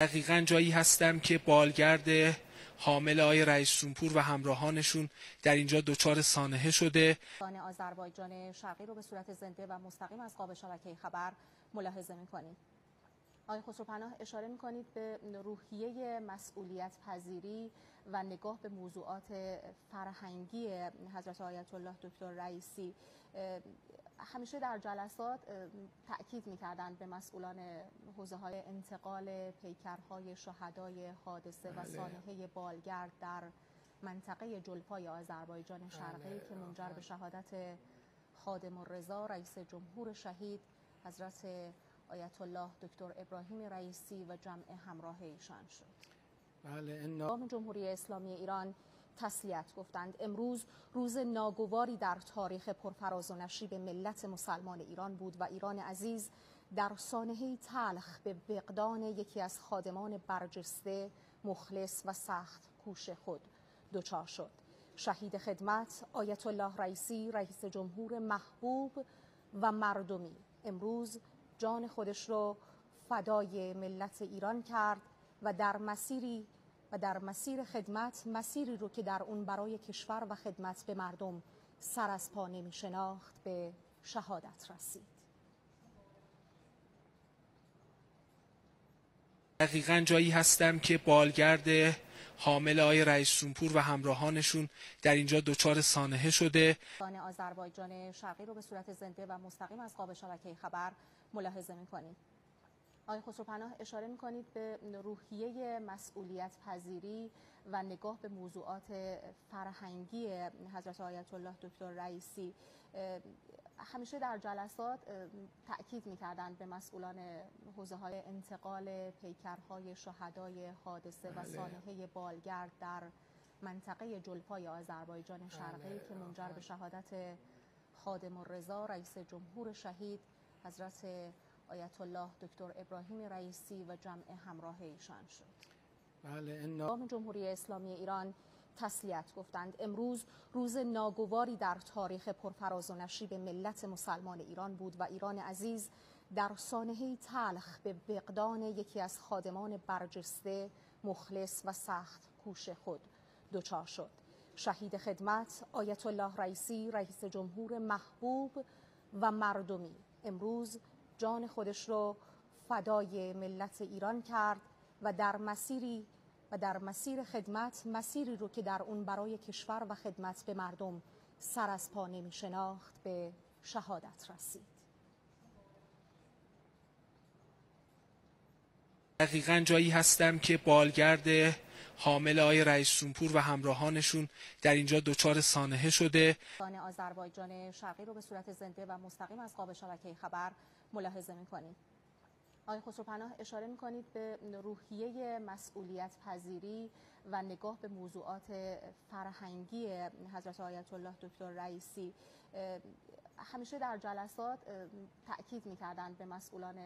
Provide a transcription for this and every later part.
دقیقاً جایی هستم که بالگرد حامل آقای رئیس جمهور و همراهانشون در اینجا دچار سانحه شده. آذربایجان شرقی رو به صورت زنده و مستقیم از قاب شبکه خبر ملاحظه می‌کنید. آقای خسروپناه اشاره می‌کنید به روحیه مسئولیت پذیری و نگاه به موضوعات فرهنگی حضرت آیت الله دکتر رئیسی. همیشه در جلسات تأکید می‌کردند به مسئولان حوزه‌های انتقال پیکرهای شهدای حادثه و سانحه بالگرد در منطقه جلفای آذربایجان شرقی که منجر به شهادت خادم الرضا رئیس جمهور شهید حضرت آیت الله دکتر ابراهیم رئیسی و جمع همراه ایشان شد. بله، جمهوری اسلامی ایران تسلیت گفتند. امروز روز ناگواری در تاریخ پرفراز و نشیب ملت مسلمان ایران بود و ایران عزیز در سانحه‌ای تلخ به فقدان یکی از خادمان برجسته، مخلص و سخت کوش خود دچار شد. شهید خدمت آیت الله رئیسی رئیس جمهور محبوب و مردمی امروز جان خودش رو فدای ملت ایران کرد و در مسیر خدمت، مسیری رو که در اون برای کشور و خدمت به مردم سر از پا نمی شناخت، به شهادت رسید. دقیقاً جایی هستم که بالگرد حامل آقای رئیس جمهور و همراهانشون در اینجا دچار سانحه شده. آذربایجان شرقی رو به صورت زنده و مستقیم از قاب شبکه خبر ملاحظه می‌کنید. آقای خسروپناه اشاره می‌کنید به روحیه مسئولیت پذیری و نگاه به موضوعات فرهنگی حضرت آیت الله دکتر رئیسی. همیشه در جلسات تأکید می‌کردند به مسئولان حوزه‌های انتقال پیکرهای شهدای حادثه و سانحه بالگرد در منطقه جلفای آذربایجان شرقی که منجر به شهادت خادم الرضا رئیس جمهور شهید حضرت آیت الله دکتر ابراهیم رئیسی و جمع همراه ایشان شد. بله، جمهوری اسلامی ایران تسلیت گفتند. امروز روز ناگواری در تاریخ پرفراز و نشیب ملت مسلمان ایران بود و ایران عزیز در سانحه‌ای تلخ به فقدان یکی از خادمان برجسته، مخلص و سخت کوش خود دچار شد. شهید خدمت آیت الله رئیسی رئیس جمهور محبوب و مردمی امروز جان خودش رو فدای ملت ایران کرد و در مسیر خدمت، مسیری رو که در اون برای کشور و خدمت به مردم سر از پا نمی شناخت، به شهادت رسید. دقیقاً جایی هستم که بالگرد حامل آقای رئیس جمهور و همراهانشون در اینجا دچار سانحه شده. آذربایجان شرقی رو به صورت زنده و مستقیم از قاب شبکه خبر ملاحظه می‌کنید. آقای خسروپناه اشاره می‌کنید به روحیه مسئولیت پذیری و نگاه به موضوعات فرهنگی حضرت آیت الله دکتر رئیسی. همیشه در جلسات تأکید می‌کردند به مسئولان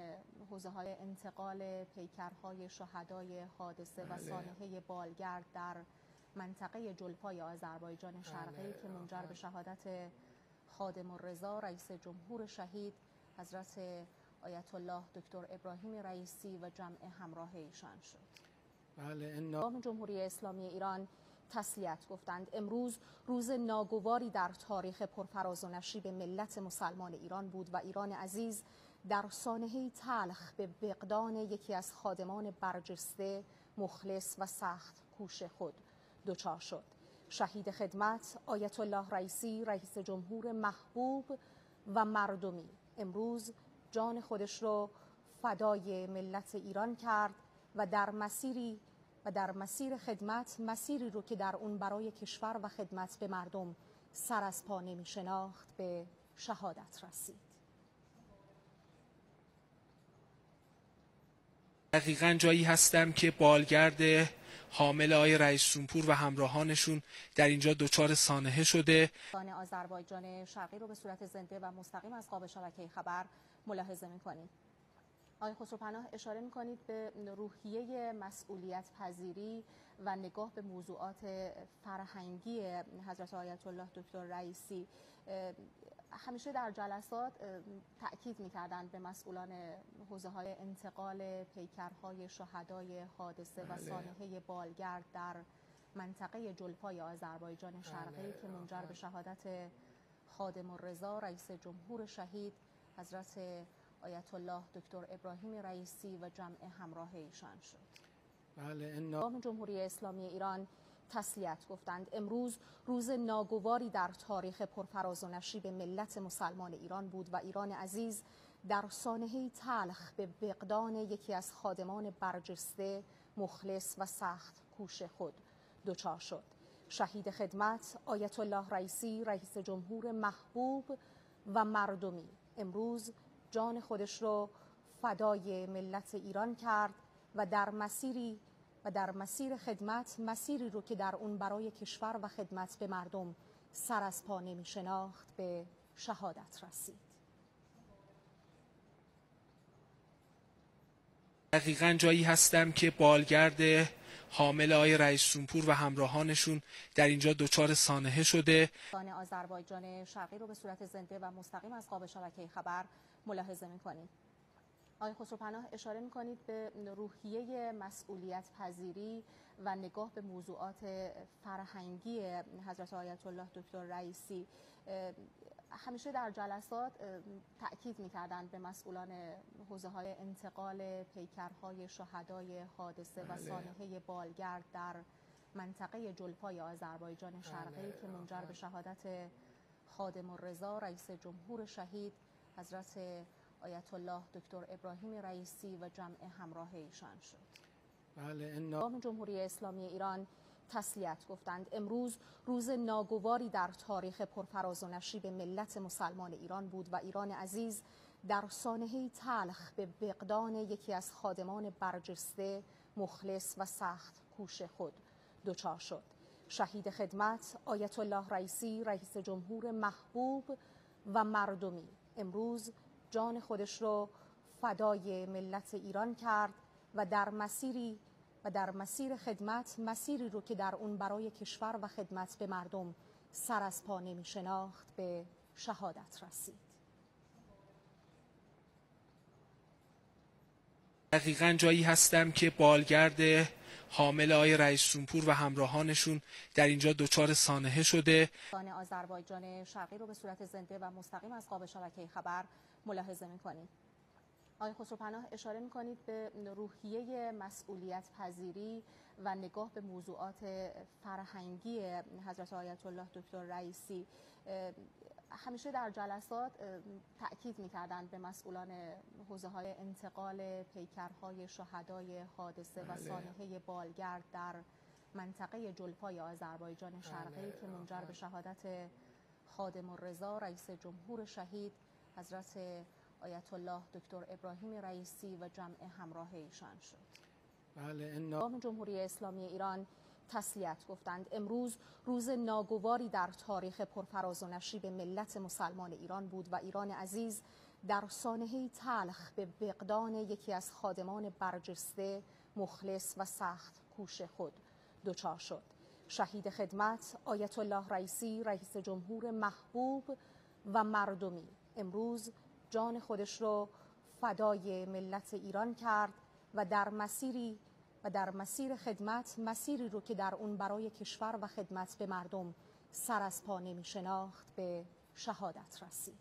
حوزه‌های انتقال پیکرهای شهدای حادثه و سانحه بالگرد در منطقه جلفای آذربایجان شرقی که منجر به شهادت خادم الرضا رئیس جمهور شهید حضرت آیت الله دکتر ابراهیم رئیسی و جمع همراه ایشان شد. بله، جمهوری اسلامی ایران تسلیت گفتند. امروز روز ناگواری در تاریخ پرفراز و نشیب ملت مسلمان ایران بود و ایران عزیز در سانحه‌ای تلخ به فقدان یکی از خادمان برجسته، مخلص و سخت کوش خود دچار شد. شهید خدمت آیت الله رئیسی رئیس جمهور محبوب و مردمی امروز جان خودش رو فدای ملت ایران کرد و در مسیر خدمت، مسیری رو که در اون برای کشور و خدمت به مردم سر از پا نمی شناخت، به شهادت رسید. دقیقاً جایی هستم که بالگرد حامل آقای رئیس جمهور و همراهانشون در اینجا دچار سانحه شده. آذربایجان شرقی رو به صورت زنده و مستقیم از قاب شبکه خبر ملاحظه می‌کنید. آقای خسروپناه اشاره می‌کنید به روحیه مسئولیت پذیری و نگاه به موضوعات فرهنگی حضرت آیت الله دکتر رئیسی. همیشه در جلسات تأکید می‌کردند به مسئولان حوزه‌های انتقال پیکرهای شهدای حادثه و سانحه بالگرد در منطقه جلفای آذربایجان شرقی که منجر به شهادت خادم الرضا رئیس جمهور شهید حضرت آیت الله دکتر ابراهیم رئیسی و جمع همراه ایشان شد. بله، جمهوری اسلامی ایران تسلیت گفتند. امروز روز ناگواری در تاریخ پرفراز و نشیب ملت مسلمان ایران بود و ایران عزیز در سانحه‌ای تلخ به فقدان یکی از خادمان برجسته، مخلص و سخت کوش خود دچار شد. شهید خدمت آیت الله رئیسی رئیس جمهور محبوب و مردمی امروز جان خودش رو فدای ملت ایران کرد و در مسیر خدمت، مسیری رو که در اون برای کشور و خدمت به مردم سر از پا نمی شناخت، به شهادت رسید. دقیقاً جایی هستم که بالگرد حامل آقای رئیس جمهور و همراهانشون در اینجا دچار سانحه شده. آذربایجان شرقی رو به صورت زنده و مستقیم از قاب شبکه خبر ملاحظه می‌کنید. آقای خسروپناه، اشاره می‌کنید به روحیه مسئولیت پذیری و نگاه به موضوعات فرهنگی حضرت آیت الله دکتر رئیسی. همیشه در جلسات تأکید می‌کردند به مسئولان حوزه‌های انتقال پیکرهای شهدای حادثه و سانحه بالگرد در منطقه جلفای آذربایجان شرقی که منجر به شهادت خادم الرضا رئیس جمهور شهید حضرت آیت الله دکتر ابراهیم رئیسی و جمع همراه ایشان شد. بله، جمهوری اسلامی ایران تسلیت گفتند. امروز روز ناگواری در تاریخ پرفراز و نشیب ملت مسلمان ایران بود و ایران عزیز در سانحه‌ای تلخ به فقدان یکی از خادمان برجسته، مخلص و سخت کوش خود دچار شد. شهید خدمت آیت الله رئیسی رئیس جمهور محبوب و مردمی امروز جان خودش رو فدای ملت ایران کرد و در مسیر خدمت، مسیری رو که در اون برای کشور و خدمت به مردم سر از پا نمی شناخت، به شهادت رسید. دقیقاً جایی هستم که بالگرد حامل آقای رئیس جمهور و همراهانشون در اینجا دچار سانحه شده. آذربایجان شرقی رو به صورت زنده و مستقیم از قاب شبکه خبر ملاحظه می‌کنید. آقای خسروپناه، اشاره می‌کنید به روحیه مسئولیت پذیری و نگاه به موضوعات فرهنگی حضرت آیت الله دکتر رئیسی. همیشه در جلسات تأکید می‌کردند به مسئولان حوزه‌های انتقال پیکرهای شهدای حادثه و سانحه بالگرد در منطقه جلفای آذربایجان شرقی که منجر به شهادت خادم الرضا رئیس جمهور شهید حضرت آیت الله دکتر ابراهیم رئیسی و جمع همراه ایشان شد. بله، جمهوری اسلامی ایران تسلیت گفتند. امروز روز ناگواری در تاریخ پرفراز و نشیب ملت مسلمان ایران بود و ایران عزیز در سانحه‌ای تلخ به فقدان یکی از خادمان برجسته، مخلص و سخت کوش خود دچار شد. شهید خدمت آیت الله رئیسی رئیس جمهور محبوب و مردمی امروز جان خودش رو فدای ملت ایران کرد و در مسیر خدمت، مسیری رو که در اون برای کشور و خدمت به مردم سر از پا نمی شناخت، به شهادت رسید.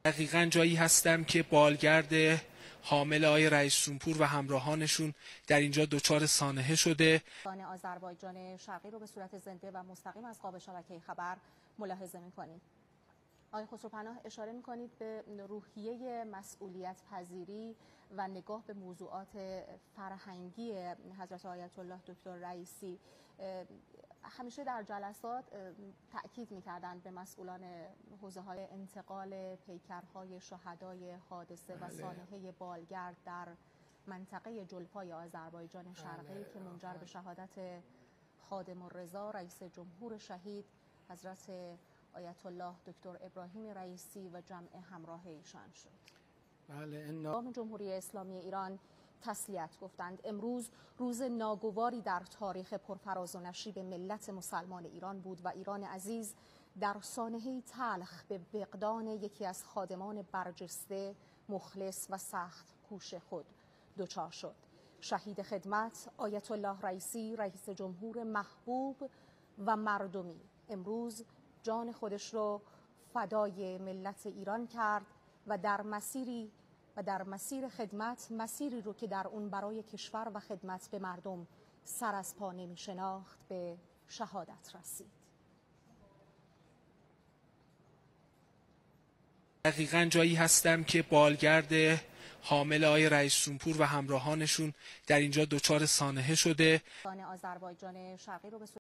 دقیقاً جایی هستم که بالگرد حامل آقای رئیس جمهور و همراهانشون در اینجا دچار سانحه شده. آذربایجان شرقی رو به صورت زنده و مستقیم از قاب شبکه خبر ملاحظه می‌کنید. آقای خسروپناه، اشاره می‌کنید به روحیه مسئولیت پذیری و نگاه به موضوعات فرهنگی حضرت آیت الله دکتر رئیسی. همیشه در جلسات تأکید می‌کردند به مسئولان حوزه‌های انتقال پیکرهای شهدای حادثه و سانحه بالگرد در منطقه جلفای آذربایجان شرقی که منجر به شهادت خادم الرضا رئیس جمهور شهید حضرت آیت الله دکتر ابراهیم رئیسی و جمع همراه ایشان شد. بله، جمهوری اسلامی ایران تسلیت گفتند. امروز روز ناگواری در تاریخ پرفراز و نشیب ملت مسلمان ایران بود و ایران عزیز در سانحه‌ای تلخ به فقدان یکی از خادمان برجسته، مخلص و سخت کوش خود دچار شد. شهید خدمت آیت الله رئیسی، رئیس جمهور محبوب و مردمی، امروز جان خودش رو فدای ملت ایران کرد و در مسیر خدمت، مسیری رو که در اون برای کشور و خدمت به مردم سر از پا نمی شناخت، به شهادت رسید. دقیقاً جایی هستم که بالگرد حامل آقای رئیس جمهور و همراهانشون در اینجا دچار سانحه شده. آذربایجان شرقی رو به